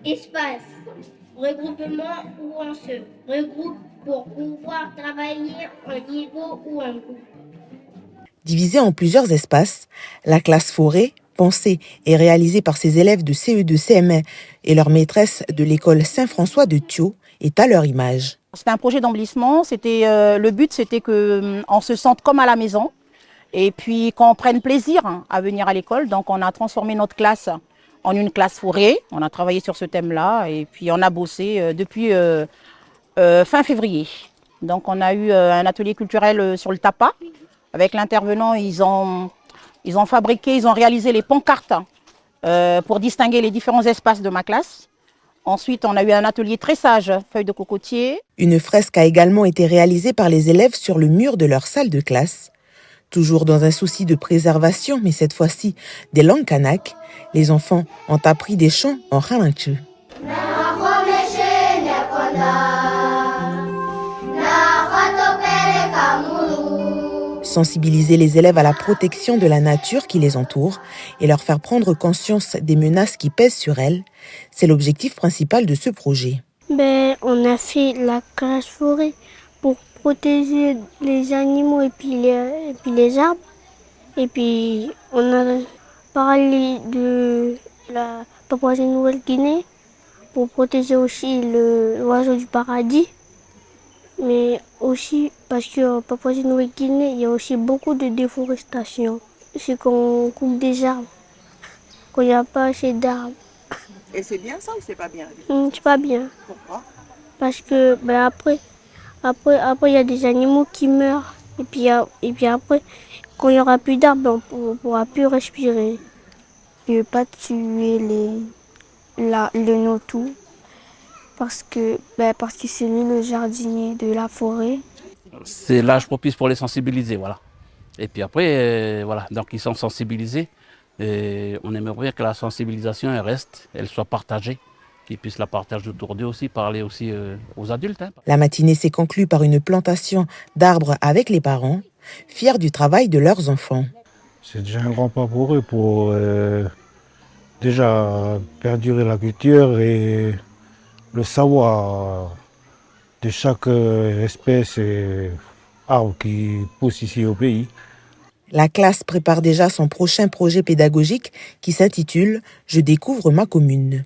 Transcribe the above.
Espace, regroupement où on se regroupe pour pouvoir travailler en niveau ou en groupe. Divisée en plusieurs espaces, la classe forêt, pensée et réalisée par ses élèves de CE2 CM1 et leur maîtresse de l'école Saint-François de Thio, est à leur image. C'était un projet d'emplissement. Le but, c'était qu'on se sente comme à la maison et puis qu'on prenne plaisir à venir à l'école. Donc, on a transformé notre classe en une classe forêt. On a travaillé sur ce thème-là et puis on a bossé depuis fin février. Donc, on a eu un atelier culturel sur le tapas. Avec l'intervenant, ils ont réalisé les pancartes pour distinguer les différents espaces de ma classe. Ensuite, on a eu un atelier tressage, feuilles de cocotier. Une fresque a également été réalisée par les élèves sur le mur de leur salle de classe. Toujours dans un souci de préservation, mais cette fois-ci des langues kanak, les enfants ont appris des chants en halinchu. Sensibiliser les élèves à la protection de la nature qui les entoure et leur faire prendre conscience des menaces qui pèsent sur elles, c'est l'objectif principal de ce projet. On a fait la classe forêt pour protéger les animaux et puis les arbres. Et puis on a parlé de la Papouasie-Nouvelle-Guinée pour protéger aussi l'oiseau du paradis. Mais aussi parce qu'en Papouasie-Nouvelle-Guinée, il y a aussi beaucoup de déforestation. C'est qu'on coupe des arbres, qu'il n'y a pas assez d'arbres. Et c'est bien ça ou c'est pas bien? C'est pas bien. Pourquoi? Parce que après, il y a des animaux qui meurent. Et puis après, quand il n'y aura plus d'arbres, on ne pourra plus respirer. Je ne veux pas tuer le notou parce que c'est lui le jardinier de la forêt. C'est l'âge propice pour les sensibiliser, voilà. Et puis après, voilà, donc ils sont sensibilisés. Et on aimerait bien que la sensibilisation elle soit partagée, qu'ils puissent la partager autour d'eux aussi, parler aussi aux adultes. La matinée s'est conclue par une plantation d'arbres avec les parents, fiers du travail de leurs enfants. C'est déjà un grand pas pour eux pour déjà perdurer la culture et le savoir de chaque espèce et arbre qui pousse ici au pays. La classe prépare déjà son prochain projet pédagogique qui s'intitule « Je découvre ma commune ».